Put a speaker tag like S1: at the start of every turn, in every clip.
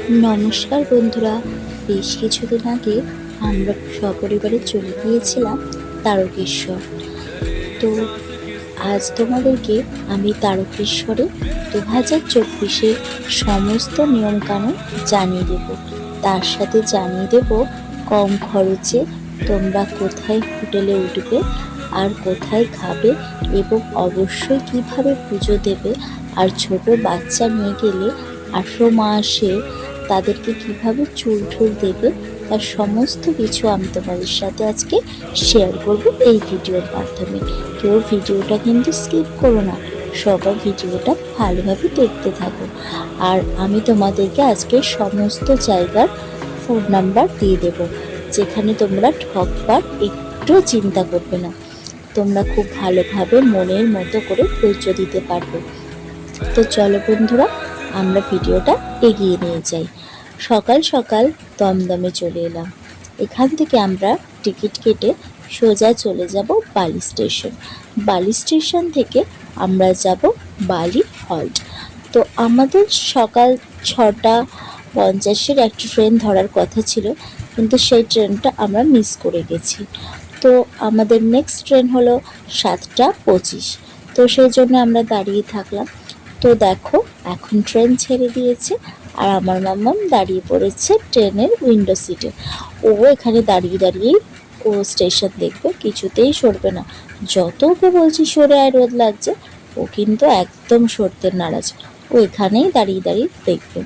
S1: নমস্কার বন্ধুরা, বেশ কিছুদিন আগে আমরা সপরিবারে চলে গিয়েছিলাম তারকেশ্বর। তো আজ তোমাদেরকে আমি তারকেশ্বরে 2024-এ সমস্ত নিয়মকানুন জানিয়ে দেব। তার সাথে জানিয়ে দেব কম খরচে তোমরা কোথায় হোটেলে উঠবে আর কোথায় খাবে, এবং অবশ্যই কিভাবে পুজো দেবে। আর ছোট বাচ্চা নিয়ে গেলে 18 মাসে তাদেরকে কিভাবে চুল ঠুল দেবে, তার সমস্ত কিছু আমি তোমাদের সাথে আজকে শেয়ার করব এই ভিডিওর মাধ্যমে। কেউ ভিডিওটা কিন্তু স্কিপ করো না, সবাই ভিডিওটা ভালোভাবে দেখতে থাকো। আর আমি তোমাদেরকে আজকে সমস্ত জায়গার ফোন নাম্বার দিয়ে দেব, যেখানে তোমরা ঠকবার একটু চিন্তা করবে না। তোমরা খুব ভালোভাবে মনের মতো করে পুজো দিতে পারবে। তো চলো বন্ধুরা, আমরা ভিডিওটা এগিয়ে নিয়ে যাই। সকাল সকাল দমদমে চলে এলাম। এখান থেকে আমরা টিকিট কেটে সোজা চলে যাব বালি স্টেশন। বালি স্টেশন থেকে আমরা যাব বালি হল্ট। তো আমাদের সকাল 6:50-এর একটা ট্রেন ধরার কথা ছিল, কিন্তু সেই ট্রেনটা আমরা মিস করে গেছি। তো আমাদের নেক্সট ট্রেন হলো 7:25। তো সেই জন্য আমরা দাঁড়িয়ে থাকলাম। তো দেখো, এখন ট্রেন ছেড়ে দিয়েছে আর আমার মাম্মাম দাঁড়িয়ে পড়েছে ট্রেনের উইন্ডো সিটে। ও এখানে দাঁড়িয়ে দাঁড়িয়েই ও স্টেশন দেখবে, কিছুতেই সরবে না। যত ওকে বলছি সরে আয়, রোদ লাগছে, ও কিন্তু একদম সরতে নারাজ। ও এখানেই দাঁড়িয়ে দাঁড়িয়ে দেখবে।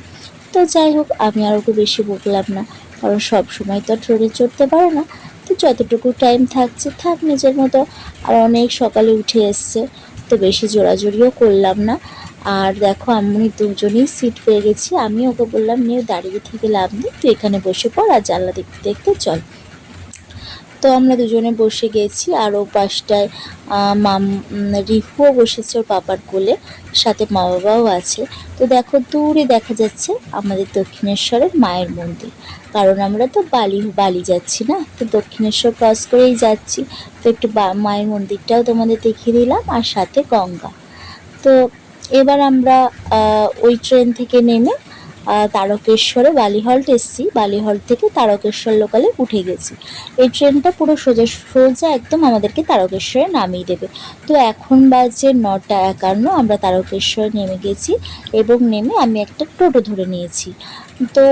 S1: তো যাই হোক, আমি আর ওকে বেশি বকলাম না, কারণ সব সময় তো ট্রেনে চড়তে পারে না। তো যতটুকু টাইম থাকছে থাক নিজের মতো। আর অনেক সকালে উঠে এসছে, তো বেশি জোরাজোরিও করলাম না। আর দেখো, আমি দুজনেই সিট পেয়ে গেছি। আমি ওকে বললাম, নিয়ে দাঁড়িয়ে থেকে লাভ নেই, তুই এখানে বসে পড় আর জানলা দেখতে দেখতে চল। তো আমরা দুজনে বসে গেছি। আর ও পাশটায় রিহুও বসেছে ওর পাপার কোলে, সাথে মা বাবাও আছে। তো দেখো, দূরে দেখা যাচ্ছে আমাদের দক্ষিণেশ্বরের মায়ের মন্দির, কারণ আমরা তো বালি যাচ্ছি না, তো দক্ষিণেশ্বর ক্রস করেই যাচ্ছি। তো একটু মায়ের মন্দিরটাও তোমাদের দেখিয়ে দিলাম, আর সাথে গঙ্গা। তো এবার আমরা ওই ট্রেন থেকে নেমে তারকেশ্বরে বালিহল্ট এসছি। বালিহল্ট থেকে তারকেশ্বর লোকালে উঠে গেছি। এই ট্রেনটা পুরো সোজা সোজা একদম আমাদেরকে তারকেশ্বরে নামিয়ে দেবে। তো এখন বাজে 9:51, আমরা তারকেশ্বরে নেমে গেছি, এবং নেমে আমি একটা টোটো ধরে নিয়েছি। তো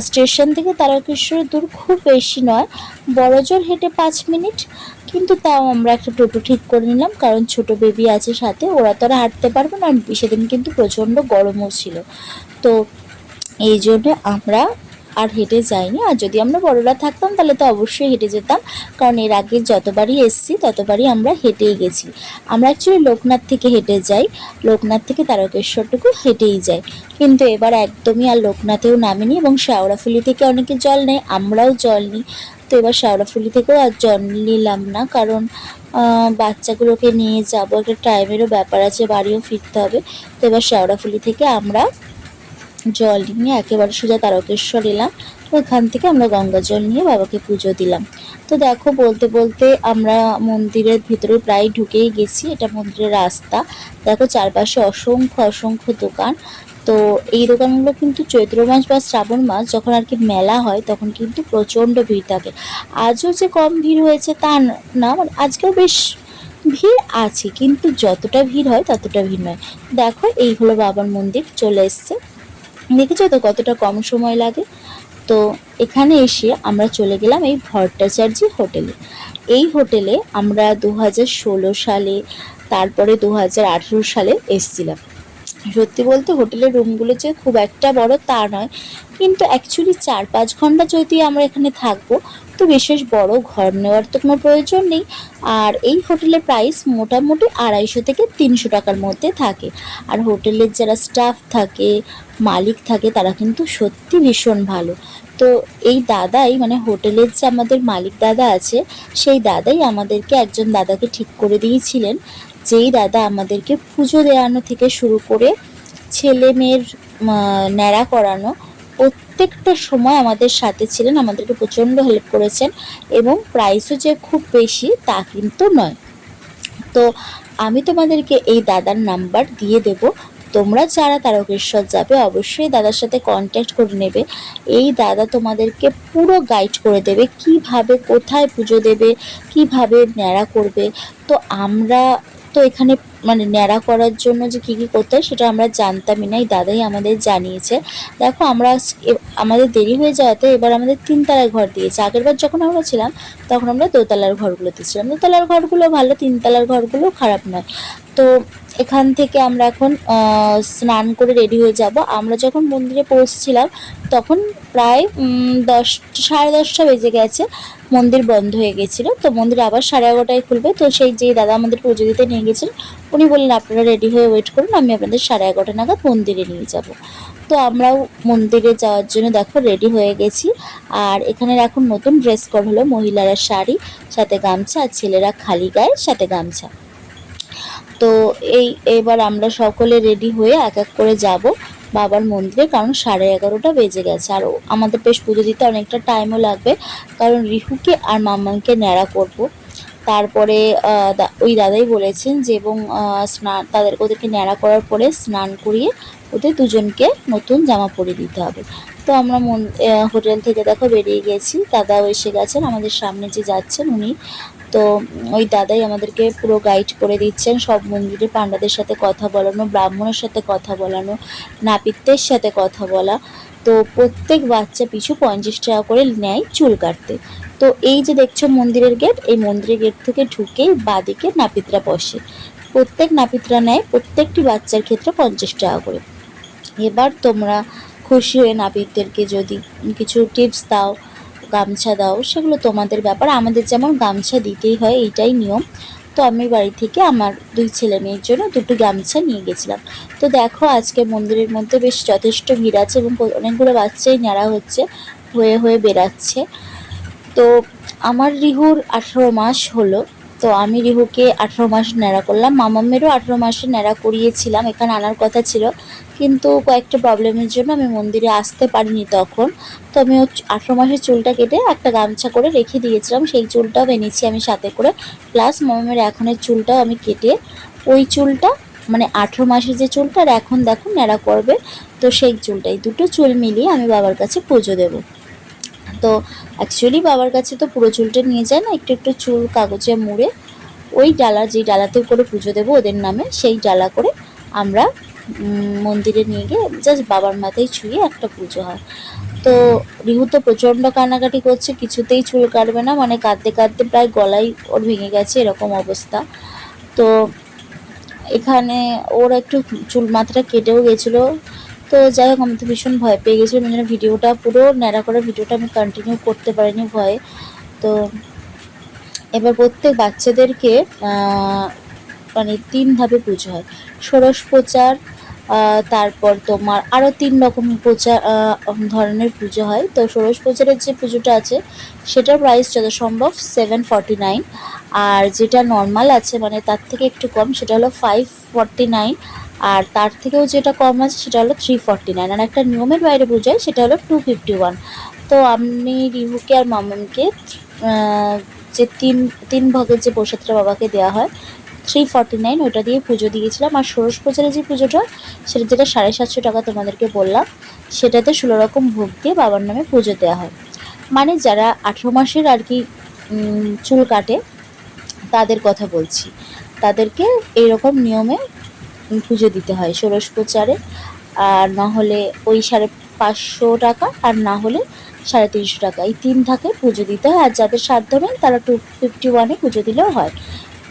S1: স্টেশন থেকে তারকেশ্বরের দূর খুব বেশি নয়, বড়জোর হেঁটে 5 মিনিট। কিন্তু তাও আমরা একটা টোটো ঠিক করে নিলাম, কারণ ছোট বেবি আছে সাথে, ওরা তো আর হাঁটতে পারবে না। সেদিন কিন্তু প্রচণ্ড গরমও ছিল, তো এই জন্য আমরা আর হেঁটে যাইনি। আর যদি আমরা বড়রা থাকতাম তাহলে তো অবশ্যই হেঁটে যেতাম, কারণ এর আগে যতবারই এসছি ততবারই আমরা হেঁটেই গেছি। আমরা অ্যাকচুয়ালি লোকনাথ থেকে হেঁটে যাই, লোকনাথ থেকে তারকেশ্বরটুকু হেঁটেই যাই। কিন্তু এবার একদমই আর লোকনাথেও নামিনি, এবং শেওড়াফুলি থেকে অনেকে জল নেয়, আমরাও জল নিই। তো এবার শেওড়াফুলি থেকেও আর জল নিলাম না, কারণ বাচ্চাগুলোকে নিয়ে যাবো, একটা টাইমেরও ব্যাপার আছে, বাড়িও ফিরতে হবে। তো এবার শেওড়াফুলি থেকে আমরা জল নিয়ে একেবারে সোজা তারকেশ্বর এলাম। তো ওখান থেকে আমরা গঙ্গা জল নিয়ে বাবাকে পুজো দিলাম। তো দেখো, বলতে বলতে আমরা মন্দিরের ভিতরে প্রায় ঢুকেই গেছি। এটা মন্দিরের রাস্তা। দেখো, চারপাশে অসংখ্য অসংখ্য দোকান। তো এই দোকানগুলো কিন্তু চৈত্র মাস বা শ্রাবণ মাস যখন আর কি মেলা হয়, তখন কিন্তু প্রচণ্ড ভিড় থাকে। আজও যে কম ভিড় হয়েছে তা না, মানে আজকেও বেশ ভিড় আছে, কিন্তু যতটা ভিড় হয় ততটা ভিড় নয়। দেখো, এই হলো বাবার মন্দির, চলে এসছে। দেখেছো তো কতটা কম সময় লাগে। তো এখানে এসে আমরা চলে গেলাম এই ভট্টাচার্য হোটেলে। এই হোটেলে আমরা 2016 সালে, তারপরে 2018 সালে এসেছিলাম। সত্যি বলতে হোটেলের রুমগুলো যে খুব একটা বড় তা নয়, কিন্তু অ্যাকচুয়ালি 4-5 ঘন্টা যদি আমরা এখানে থাকবো, তো বিশেষ বড় ঘর নেওয়ার তো কোনো প্রয়োজন নেই। আর এই হোটেলের প্রাইস মোটামুটি 250 থেকে 300 টাকার মধ্যে থাকে। আর হোটেলের যারা স্টাফ থাকে, মালিক থাকে, তারা কিন্তু সত্যি ভীষণ ভালো। তো এই দাদাই, মানে হোটেলের যে আমাদের মালিক দাদা আছে, সেই দাদাই আমাদেরকে, একজন দাদাকে ঠিক করে দিয়েছিলেন, যেই দাদা আমাদেরকে পুজো দেওয়ানো থেকে শুরু করে ছেলে মেয়ের ন্যাড়া করানো প্রত্যেকটা সময় আমাদের সাথে ছিলেন, আমাদেরকে প্রচণ্ড হেল্প করেছেন। এবং প্রাইসও যে খুব বেশি তা কিন্তু নয়। তো আমি তোমাদেরকে এই দাদার নাম্বার দিয়ে দেব, তোমরা যারা তারকেশ্বর যাবে অবশ্যই দাদার সাথে কন্ট্যাক্ট করে নেবে। এই দাদা তোমাদেরকে পুরো গাইড করে দেবে কিভাবে কোথায় পুজো দেবে, কিভাবে ন্যাড়া করবে। তো আমরা তো এখানে মানে ন্যাড়া করার জন্য যে কী কী করতে হয় সেটা আমরা জানতামই না, এই দাদাই আমাদের জানিয়েছে। দেখো আমরা আমাদের দেরি হয়ে যাওয়াতে এবার আমাদের 3 তলায় ঘর দিয়েছে। আগেরবার যখন আমরা ছিলাম তখন আমরা দোতলার ঘরগুলোতে ছিলাম। দোতলার ঘরগুলো ভালো, 3 তলার ঘরগুলো খারাপ নয়। তো এখান থেকে আমরা এখন স্নান করে রেডি হয়ে যাব। আমরা যখন মন্দিরে পৌঁছেছিলাম তখন প্রায় 10 সাড়ে 10টা বেজে গেছে, মন্দির বন্ধ হয়ে গেছিলো। তো মন্দির আবার 11:30টায় খুলবে। তো সেই যে দাদা আমাদের পুজো দিতে নিয়ে গেছিলেন উনি বললেন আপনারা রেডি হয়ে ওয়েট করুন, আমি আপনাদের 11:30 নাগাদ মন্দিরে নিয়ে যাব। তো আমরাও মন্দিরে যাওয়ার জন্য দেখো রেডি হয়ে গেছি। আর এখানে এখন নতুন ড্রেস কোড হলো, মহিলারা শাড়ি সাথে গামছা আর ছেলেরা খালি গায়ে সাথে গামছা। তো এবার আমরা সকলে রেডি হয়ে এক এক করে যাব বাবার মন্দিরে, কারণ 11:30টা বেজে গেছে। আর আমাদের বেশ পুজো দিতে অনেকটা টাইমও লাগবে, কারণ রিহুকে আর মাম্মাকে ন্যাড়া করব। তারপরে ওই দাদাই বলেছেন যে এবং ওদেরকে ন্যাড়া করার পরে স্নান করিয়ে ওদের দুজনকে নতুন জামা পরিয়ে দিতে হবে। তো আমরা হোটেল থেকে দেখো বেরিয়ে গেছি, দাদাও এসে গেছেন, আমাদের সামনে যে যাচ্ছেন উনি। তো ওই দাদাই আমাদেরকে পুরো গাইড করে দিচ্ছেন, সব মন্দিরে পান্ডাদের সাথে কথা বলানো, ব্রাহ্মণের সাথে কথা বলানো, নাপিতের সাথে কথা বলা। তো প্রত্যেক বাচ্চা পিছু 50 টাকা করে নেয় চুল কাটতে। তো এই যে দেখছো মন্দিরের গেট, এই মন্দিরের গেট থেকে ঢুকেই বাঁদিকে নাপিতরা বসে। প্রত্যেক নাপিতরা নেয় প্রত্যেকটি বাচ্চার ক্ষেত্রে 50 টাকা করে। এবার তোমরা খুশি হয়ে নাপিতদেরকে যদি কিছু টিপস দাও, গামছা দাও, সেগুলো তোমাদের ব্যাপার। আমাদের যেমন গামছা দিতেই হয়, এইটাই নিয়ম। তো আমি বাড়ি থেকে আমার 2 ছেলে মেয়ের জন্য 2টো গামছা নিয়ে গেছিলাম। তো দেখো আজকে মন্দিরের মধ্যে বেশ যথেষ্ট ভিড় আছে এবং অনেকগুলো বাচ্চাই ন্যাড়া হয়ে হয়ে বেরাচ্ছে। তো আমার রিহুর 18 মাস হলো। তো আমি রিহুকে 18 মাস ন্যাড়া করলাম, মামামেরও 18 মাসে ন্যাড়া করিয়েছিলাম, এখানে আনার কথা ছিল, কিন্তু কয়েকটা প্রবলেমের জন্য আমি মন্দিরে আসতে পারিনি তখন। তো আমি 18 মাসের চুলটা কেটে একটা গামছা করে রেখে দিয়েছিলাম, সেই চুলটাও এনেছি আমি সাথে করে, প্লাস মামামের এখনের চুলটাও আমি কেটে ওই চুলটা মানে 18 মাসের যে চুলটা আর এখন দেখো ন্যাড়া করবে, তো সেই চুলটাই, দুটো চুল মিলিয়ে আমি বাবার কাছে পুজো দেবো। তো অ্যাকচুয়ালি বাবার কাছে তো পুরো চুলটা নিয়ে যায় না, একটু একটু চুল কাগজে মুড়ে ওই ডালা, যেই ডালাতে করে পুজো দেবো ওদের নামে, সেই ডালা করে আমরা মন্দিরে নিয়ে গিয়ে জাস্ট বাবার মাথায় ছুঁয়ে একটা পুজো হয়। তো রিহু তো প্রচণ্ড কান্নাকাটি করছে, কিছুতেই চুল কাটবে না, মানে কাঁদতে কাঁদতে প্রায় গলাই ওর ভেঙে গেছে এরকম অবস্থা। তো এখানে ওর একটু চুল মাথাটা কেটেও গেছিলো। তো যাই হোক আমি তো ভীষণ ভয় পেয়ে গেছিলাম, এই জন্য ভিডিওটা পুরো ন্যাড়া করার ভিডিওটা আমি কন্টিনিউ করতে পারিনি ভয়ে। তো এবার প্রত্যেক বাচ্চাদেরকে মানে 3 ধাপে পুজো হয়, ষোড়শ প্রচার, তারপর তোমার আরও 3 রকম ধরনের পুজো হয়। তো ষোড়শ প্রচারের যে পুজোটা আছে সেটার প্রাইস যত সম্ভব 749, আর যেটা নর্মাল আছে মানে তার থেকে একটু কম সেটা হলো 549, আর তার থেকেও যেটা কম আছে সেটা হলো 349, আর একটা নিয়মের বাইরে পুজো হয় সেটা হলো 251। তো আমি রিহুকে আর মামামকে যে তিন ভাগের যে প্রসাদটা বাবাকে দেওয়া হয় 349 ওটা দিয়ে পুজো দিয়েছিলাম। আর ষোড়শ প্রচারে যে পুজোটা সেটা যেটা 750 টাকা তোমাদেরকে বললাম, সেটাতে 16 রকম ভোগ দিয়ে বাবার নামে পুজো দেওয়া হয়। মানে যারা 18 মাসের আর কি চুল কাটে তাদের কথা বলছি, তাদেরকে এইরকম নিয়মে পুজো দিতে হয় ষোড়শ প্রচারে। আর না হলে ওই 550 টাকা, আর না হলে 350 টাকা, এই 3 ধাপে পুজো দিতে হয়। আর যাদের সাধ্য নেই তারা 251-এ পুজো দিলেও হয়।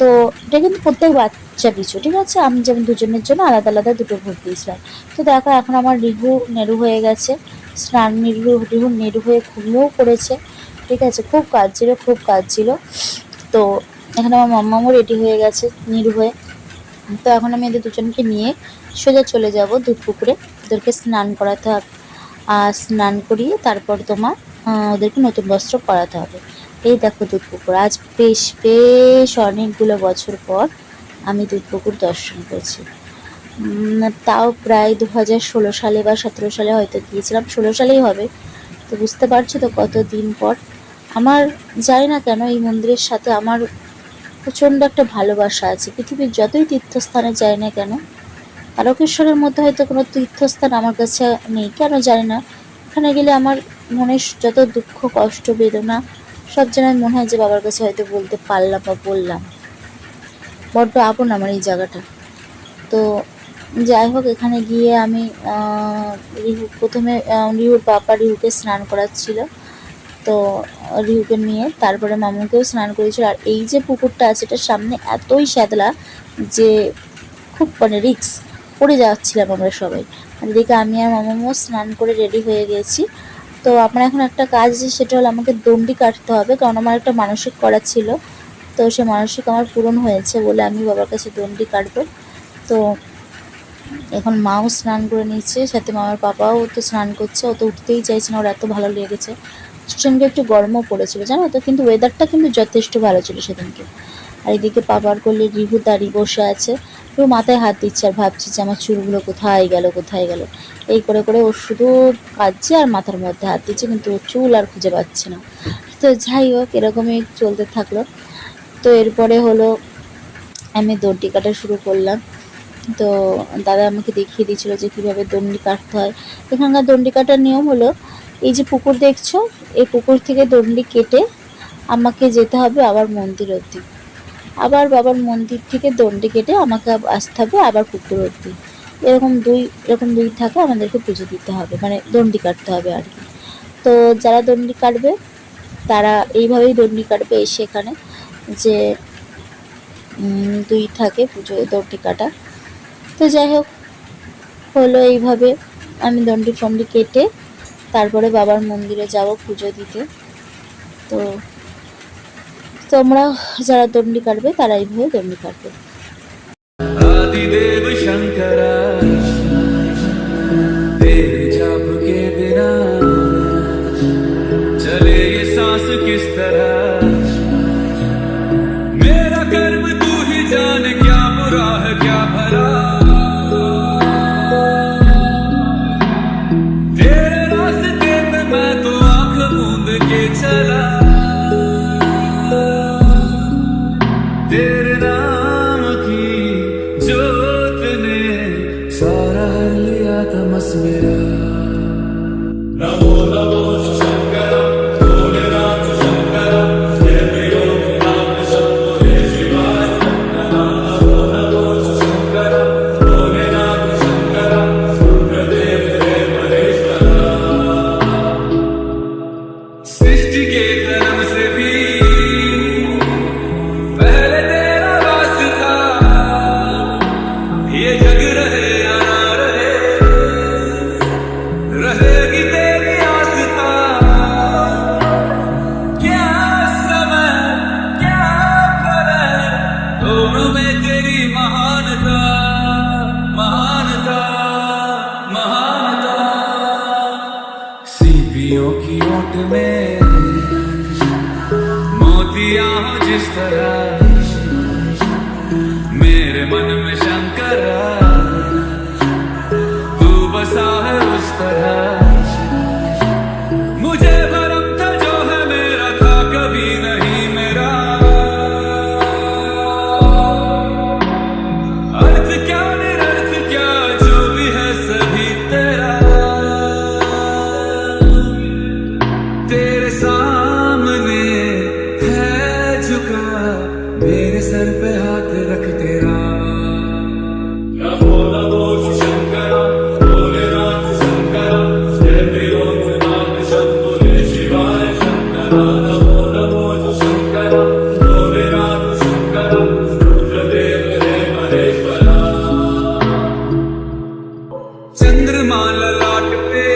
S1: তো এটা কিন্তু প্রত্যেক বাচ্চা পিছু, ঠিক আছে। আমি যেমন দুজনের জন্য আলাদা আলাদা 2টো ভোগ দিয়েছিলাম। তো দেখো এখন আমার রিহু নেড়ু হয়ে গেছে, স্নান রিহু নেড়ু হয়ে ঘুমিয়েও পড়েছে, ঠিক আছে। খুব কাজ ছিল। তো এখানে আমার মাম্মামও রেডি হয়ে গেছে নিরু হয়ে। তো এখন আমি এদের দুজনকে নিয়ে সোজা চলে যাব দুধ পুকুরে, ওদেরকে স্নান করাতে হবে। স্নান করিয়ে তারপর তোমার ওদেরকে নতুন বস্ত্র পরাতে হবে। এই দেখো দুধ পুকুর, আজ বেশ অনেকগুলো বছর পর আমি দুধ পুকুর দর্শন করছি। তাও প্রায় 2016 সালে বা 17 সালে হয়তো গিয়েছিলাম, 16 সালেই হবে। তো বুঝতে পারছো তো কত দিন পর। আমার জানি না কেন এই মন্দিরের সাথে আমার প্রচণ্ড একটা ভালোবাসা আছে, পৃথিবীর যতই তীর্থস্থানে যাই না কেন তারকেশ্বরের মধ্যে হয়তো কোনো তীর্থস্থান আমার কাছে নেই, কেন জানি না। ওখানে গেলে আমার মনের যত দুঃখ কষ্ট বেদনা সব যেন মনে হয় যে বাবার কাছে হয়তো বলতে পারলাম বা বললাম। বড্ড আপন আমার এই জায়গাটা। তো যাই হোক, এখানে গিয়ে আমি রিহু প্রথমে রিহুর পাপা রিহুকে স্নান করাচ্ছিল। তো রিহুকে নিয়ে তারপরে মামুকেও স্নান করেছিল। আর এই যে পুকুরটা আছে এটার সামনে এতই শ্যাতলা যে খুব মানে রিক্স, পড়ে যাচ্ছিলাম আমরা সবাই। আর এদিকে আমি আর মামামও স্নান করে রেডি হয়ে গেছি। তো আমার এখন একটা কাজ আছে, সেটা হলো আমাকে দণ্ডি কাটতে হবে, কারণ আমার একটা মানসিক করা ছিল। তো সে মানসিক আমার পূরণ হয়েছে বলে আমি বাবার কাছে দণ্ডি কাটবো। তো এখন মাও স্নান করে নিচ্ছে, সাথে মামার পাপাও তো স্নান করছে। ও তো উঠতেই চাইছে না, ওর এত ভালো লেগেছে। সেদিনকে একটু গরমও পড়েছিল জানো তো, কিন্তু ওয়েদারটা কিন্তু যথেষ্ট ভালো ছিল সেদিনকে। আর এদিকে পাপার কোলে রিহু দাঁড়িয়ে বসে আছে, রিহু মাথায় হাত দিচ্ছে আর ভাবছে যে আমার চুলগুলো কোথায় গেল কোথায় গেল। এই করে করে ও শুধু কাঁদছে আর মাথার মধ্যে হাত দিচ্ছে, কিন্তু ও চুল আর খুঁজে পাচ্ছে না। তো যাই হোক, এরকমই চলতে থাকলো। তো এরপরে হলো আমি দণ্ডি কাটা শুরু করলাম। তো দাদা আমাকে দেখিয়ে দিয়েছিলো যে কীভাবে দণ্ডি কাটতে হয়। এখানকার দণ্ডি কাটার নিয়ম হলো, এই যে পুকুর দেখছো, এই পুকুর থেকে দণ্ডি কেটে আমাকে যেতে হবে আবার মন্দির অবধি, আবার বাবার মন্দির থেকে দণ্ডি কেটে আমাকে আসতে হবে আবার পুকুর অবধি। এরকম দুই থাকে, আমাদেরকে পুজো দিতে হবে, মানে দণ্ডি কাটতে হবে আর কি। তো যারা দণ্ডি কাটবে তারা এইভাবেই দণ্ডি কাটবে এসে এখানে, যে দুই থাকে পুজো দণ্ডি কাটা। তো যাই হোক, হলো এইভাবে আমি দণ্ডি ফন্ডি কেটে তারপরে বাবার মন্দিরে যাব পুজো দিতে। তো তোমরা যারা দণ্ডি কাটবে তারা এইভাবে দণ্ডি কাটবে।
S2: आदिदेव शंकरा तेरे जाप के बिना चले ये सांस किस तरह। मेरा कर्म तू ही जाने, क्या बुरा है क्या भला। तेरे रास्ते पे मैं तो आंख मूंद के चला। तेरे नाम की जोत ने सारा हर लिया तमस मेरा। नमो नमो शंकर भोलेनाथ शंकर जय त्रिलोकनाथ शंभो जय शिवाय। नमो नमो शंकर भोलेनाथ शंकर रुद्रदेव जय महेश्वर। सृष्टि के जन्म से भी पहले तेरा वास था, ये जग रहे या ना रहे, रहेगी तेरी आस्था। क्या समय क्या प्रलय, दोनों में तेरी महानता महानता महानता। सीपियों की ओट में मोतियां हो जिस तरह, मेरे मन में शंकर तू बसा है उस तरह। मुझे भरम था जो है मेरा था कभी नहीं मेरा। अर्थ क्या निरर्थ क्या जो भी है सभी तेरा। तेरे सामने है झुका मेरे सर पे हाथ रख तेरा। नमो नमो शंकर भोलेनाथ शंकर जय त्रिलोकनाथ शंभो जय शिवाय शंकर। नमो नमो शंकर भोलेनाथ शंकर रुद्रदेव जय महेश्वर। चंद्रमा ललाट पे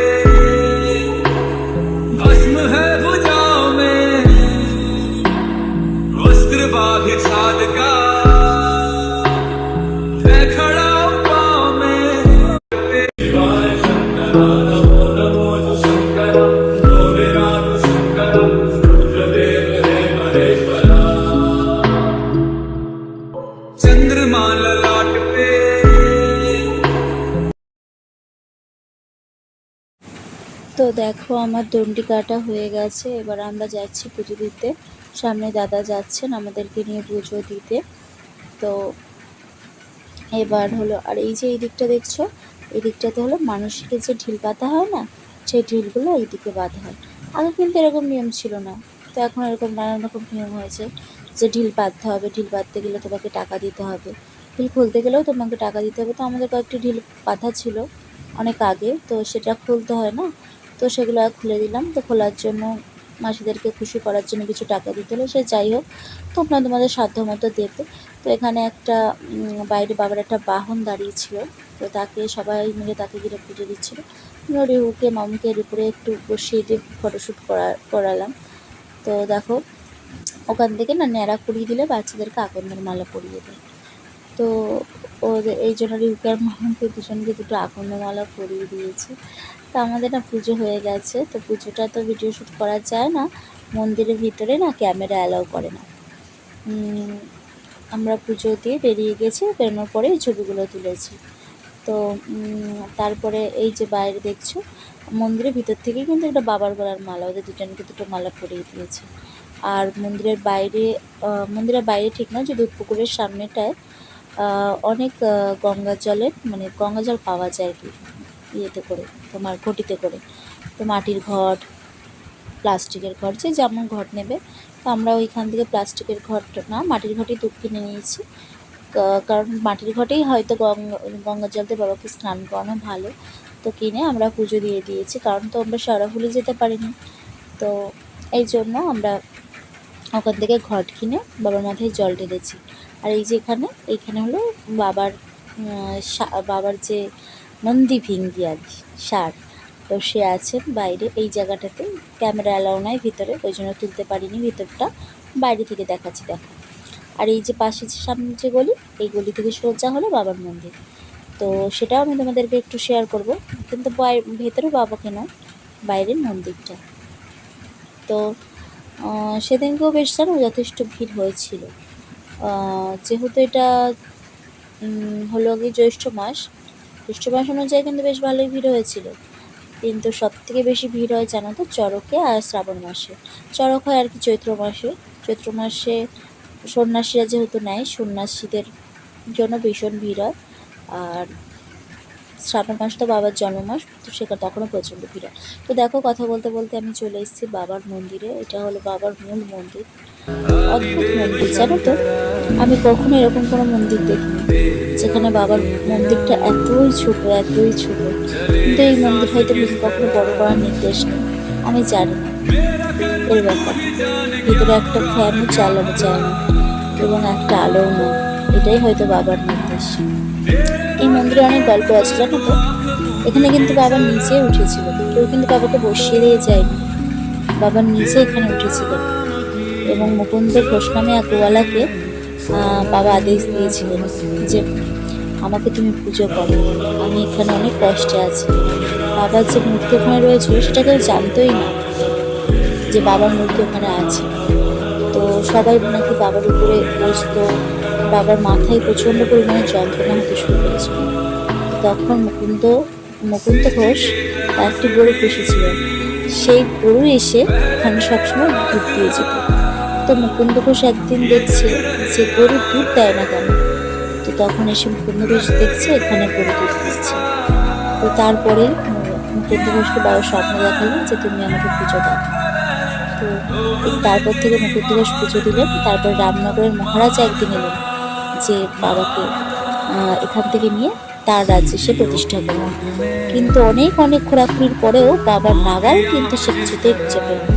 S2: भस्म है भुजाओं में, वस्त्र बाघ छाद का मैं खड़ा हूं पाँव में। शिवाय शंकर नमो नमो शंकर भोलेनाथ शंकर रुद्रदेव जय महेश्वर। चंद्रमा ललाट पे
S1: তো দেখো আমার দণ্ডি কাটা হয়ে গেছে, এবার আমরা যাচ্ছি পুজো দিতে। সামনে দাদা যাচ্ছেন আমাদেরকে নিয়ে পুজো দিতে। তো এবার হলো, আর এই যে এই দিকটা দেখছো, এই দিকটাতে হলো মানুষকে যে ঢিল পাতা হয় না, সেই ঢিলগুলো এই দিকে বাঁধা হয়। আগে কিন্তু এরকম নিয়ম ছিল না, তো এখন এরকম নানান রকম নিয়ম হয়েছে যে ঢিল বাঁধতে হবে, ঢিল বাঁধতে গেলে তোমাকে টাকা দিতে হবে, ঢিল খুলতে গেলেও তোমাকে টাকা দিতে হবে। তো আমাদের কয়েকটি ঢিল বাঁধা ছিল অনেক আগে, তো সেটা খুলতে হয় না, তো সেগুলো খুলে দিলাম। তো খোলার জন্য মাসিদেরকে খুশি করার জন্য কিছু টাকা দিতে হলো, সে যাই হোক, তোমরা তোমাদের সাধ্য মতো দেবে। তো এখানে একটা বাইরে বাবার একটা বাহন দাঁড়িয়ে ছিল, তো তাকে সবাই মিলে তাকে ঘিরে পুজো দিচ্ছিল। রিহুকে মামুকে এর উপরে একটু বসিয়ে দিয়ে ফটোশ্যুট করালাম। তো দেখো, ওখান থেকে না ন্যাড়া করিয়ে দিলে বাচ্চাদেরকে আকন্দের মালা পরিয়ে দেয়। তো ওদের এই জন্য রিহুকে আর মামুকে দুজনকে দুটো আকন্দের মালা পরিয়ে দিয়েছে। তো আমাদের না পুজো হয়ে গেছে। তো পুজোটা তো ভিডিও শ্যুট করা যায় না, মন্দিরের ভিতরে না ক্যামেরা অ্যালাউ করে না। আমরা পুজো দিয়ে বেরিয়ে গেছি, বেরোনোর পরে এই ছবিগুলো তুলেছি। তো তারপরে এই যে বাইরে দেখছো, মন্দিরের ভিতর থেকে কিন্তু একটা বাবার গলার মালা, ওদের দুজনকে দুটো মালা পরিয়ে দিয়েছে। আর মন্দিরের বাইরে ঠিক না, যে পুকুরের সামনেটায় অনেক গঙ্গা জলের মানে গঙ্গা জল পাওয়া যায় আর কি, ইয়েতে করে তোমার ঘটিতে করে। তো মাটির ঘট, প্লাস্টিকের ঘট, যে যেমন ঘট নেবে। তো আমরা ওইখান থেকে প্লাস্টিকের ঘট না, মাটির ঘটেই দুধ কিনে নিয়েছি। কারণ মাটির ঘটেই হয়তো গঙ্গা জল দিয়ে বাবাকে স্নান করানো ভালো। তো কিনে আমরা পুজো দিয়ে দিয়েছি, কারণ তো আমরা শেওড়াফুলি যেতে পারিনি, তো এই জন্য আমরা ওখান থেকে ঘট কিনে বাবার মাথায় জল ঢেলেছি। আর এই যে এইখানে হলো বাবার যে নন্দী ভিঙ্গি আর কি, ষাঁড়, তো সে আছেন বাইরে এই জায়গাটাতে। ক্যামেরা অ্যালাউ নাই ভিতরে, ওই জন্য তুলতে পারিনি, ভিতরটা বাইরে থেকে দেখাচ্ছি দেখো। আর এই যে পাশে যে সামনে যে গলি, এই গলি থেকে সোজা হলো বাবার মন্দির। তো সেটাও আমি তোমাদেরকে একটু শেয়ার করব, কিন্তু ভেতরে বাবাকে নয়, বাইরের মন্দিরটা। তো সেদিনকেও বেশ জানো যথেষ্ট ভিড় হয়েছিল, যেহেতু এটা হলো কি জ্যৈষ্ঠ মাস অনুযায়ী কিন্তু বেশ ভালোই ভিড় হয়েছিল। কিন্তু সবথেকে বেশি ভিড় হয় জানো তো চড়কে আর শ্রাবণ মাসে। চড়ক হয় আর কি চৈত্র মাসে সন্ন্যাসীরা যেহেতু নেয়, সন্ন্যাসীদের জন্য ভীষণ ভিড় হয়। আর শ্রাবণ মাস তো বাবার জন্মমাস, তো সেখানে তখনও প্রচণ্ড ভিড় হয়। তো দেখো, কথা বলতে বলতে আমি চলে এসেছি বাবার মন্দিরে। এটা হলো বাবার মূল মন্দির, অদ্ভুত মন্দির জানো তো, আমি কখনো এরকম কোনো মন্দির দেখিনি যেখানে বাবার মন্দিরটা এতই ছোট। কিন্তু এই মন্দির হয়তো কখনো বড় করার নির্দেশ নেই, আমি জানি না এর ব্যাপার। ভিতরে একটা ফ্যানও চালানো যায় না এবং একটা আলোও নেই, এটাই হয়তো বাবার নির্দেশ। এই মন্দিরে অনেক গল্প আছে জানো তো। এখানে কিন্তু বাবা নিজে উঠেছিল, কেউ কিন্তু বাবাকে বসিয়ে দিয়ে যায়নি, বাবা নিজে এখানে উঠেছিলেন। এবং মুকুন্দ ঘোষ নামে এক গোয়ালাকে বাবা আদেশ দিয়েছিলেন যে আমাকে তুমি পুজো করো, আমি এখানে অনেক কষ্টে আছি। বাবার যে মূর্তি ওখানে রয়েছিল সেটা কেউ জানতোই না যে বাবার মূর্তি ওখানে আছে। তো সবাই নাকি বাবার উপরে বসতো, বাবার মাথায় প্রচণ্ড পরিমাণে যন্ত্রণা হতে শুরু করেছিল। তখন মুকুন্দ ঘোষ তার একটি গরু পুষেছিল, সেই গরু এসে এখানে সবসময় দুধ দিয়ে যেত। তো মুকুন্দ ঘোষ একদিন দেখছে যে গরু দুধ দেয় না কেন, তো তখন এসে মুকুন্দ ঘোষ দেখছে এখানে গরু দুধ দিচ্ছে। তো তারপরে মুকুন্দ ঘোষকে বাবা স্বপ্ন দেখালেন যে তুমি আমাকে পুজো দাও। তো তারপর থেকে মুকুন্দ ঘোষ পুজো দিলেন। তারপর রামনগরের মহারাজা একদিন এলেন যে বাবাকে এখান থেকে নিয়ে তার রাজ্যে সে প্রতিষ্ঠা করলেন। কিন্তু অনেক খোঁড়াখুড়ির পরেও বাবার নাগাল কিন্তু সে কিছুতেই খুঁজে পেল না।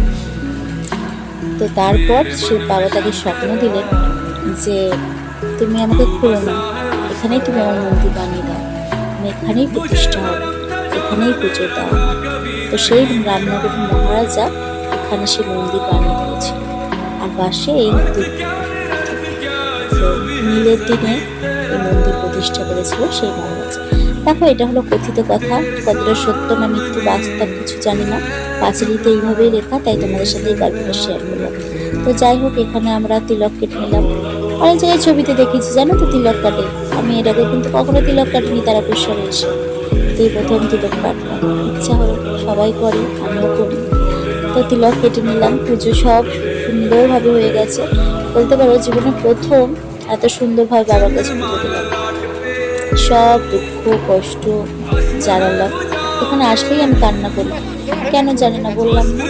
S1: তো তারপর বাবা তাকে স্বপ্ন দিলেন যে তুমি আমাকে খুঁড়ো না, এখানেই তুমি আমার মন্দির বানিয়ে দাও, আমি এখানেই প্রতিষ্ঠা হব, এখানেই পুজো দাও। তো সেই রামনগরের মহারাজা এখানে সে মন্দির বানিয়ে দিয়েছিল, আর পাশে এই নীলের দিনে এই মন্দির প্রতিষ্ঠা করেছিল সেই মহারাজ। দেখো, এটা হলো কথিত কথা, কতটা সত্য না মিথ্যে বাস্তব কিছু জানি না, পাঁচিলিতে এইভাবেই লেখা, তাই তোমাদের সাথে এই গল্পটা শেয়ার করলাম। তো যাই হোক, এখানে আমরা তিলক কেটে নিলাম। অনেক জায়গায় ছবিতে দেখেছি জানো তো তিলক কাটে, আমি এর আগে কিন্তু কখনো তিলক কাটিনি তারকেশ্বরে এসে, এই প্রথম তিলক কাটলাম। ইচ্ছা হলো, সবাই করে, আমিও করি। তো তিলক কেটে নিলাম, পুজো সব সুন্দরভাবে হয়ে গেছে, বলতে পারো জীবনে প্রথম এত সুন্দরভাবে বাবার কাছে পুজো দিলাম। সব দুঃখ কষ্ট জানালাম। এখানে আসলেই আমি কান্না করি, কেন জানি না, বললাম না।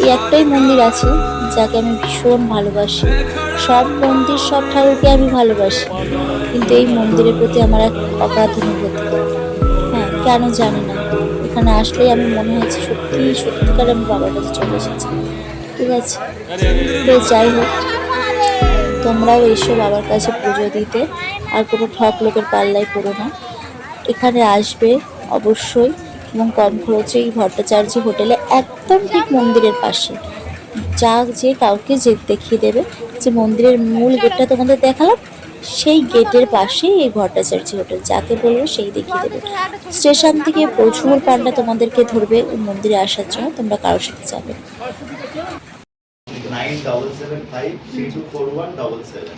S1: এই একটাই মন্দির আছে যাকে আমি ভীষণ ভালোবাসি। সব মন্দির সব ঠাকুরকে আমি ভালোবাসি, কিন্তু এই মন্দিরের প্রতি আমার এক অগাধ অনুভূতি। হ্যাঁ, কেন জানি না, এখানে আসলেই আমি মনে হয়েছে সত্যি সত্যিকার আমি বাবার কাছে চলে এসেছি। ঠিক আছে, তো যাই হোক, তোমরাও এসো বাবার কাছে পুজো দিতে, আর কোনো ঠক লোকের পাল্লায় পড়ো না। এখানে আসবে অবশ্যই, এবং কম খরচে এই ভট্টাচার্য হোটেলে একদম ঠিক মন্দিরের পাশে। যা যে কাউকে যে দেখিয়ে দেবে যে মন্দিরের মূল গেটটা তোমাদের দেখালাম, সেই গেটের পাশেই এই ভট্টাচার্য হোটেল, যাকে বলবো সেই দেখিয়ে দেবে। স্টেশন থেকে প্রচুর পান্ডা তোমাদেরকে ধরবে ওই মন্দিরে আসার জন্য, তোমরা কারোর সাথে যাবে।
S3: 9775324177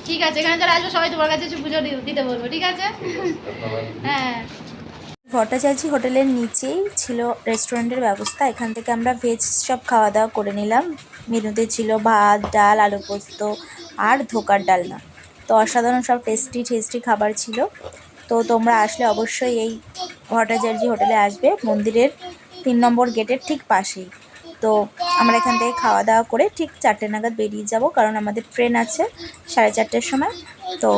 S4: ঠিক আছে, এখানে যারা আসবে সবাই তোমার কাছে এসে পুজো দিতে বলবো, ঠিক আছে? হ্যাঁ।
S1: ভট্টাচার্য হোটেলের নিচেই ছিল রেস্টুরেন্টের ব্যবস্থা। এখান থেকে আমরা ভেজ সব খাওয়া দাওয়া করে নিলাম। মেনুতে ছিল ভাত, ডাল, আলু পোস্ত আর ধোকার ডালনা। তো অসাধারণ সব টেস্টি খাবার ছিল। তো তোমরা আসলে অবশ্যই এই ভট্টাচার্য হোটেলে আসবে, মন্দিরের 3 নম্বর গেটের ঠিক পাশেই। তো আমরা এখান থেকে খাওয়া দাওয়া করে ঠিক 4টে নাগাদ বেরিয়ে যাব, কারণ আমাদের ট্রেন আছে 4:30টার সময়। তো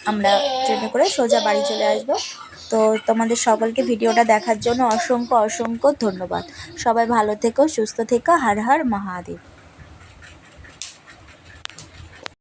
S1: আমরা ট্রেনে করে সোজা বাড়ি চলে আসবো। তো তোমাদের সকলকে ভিডিওটা দেখার জন্য অসংখ্য ধন্যবাদ। সবাই ভালো থেকো, সুস্থ থেকো। হর হর মহাদেব।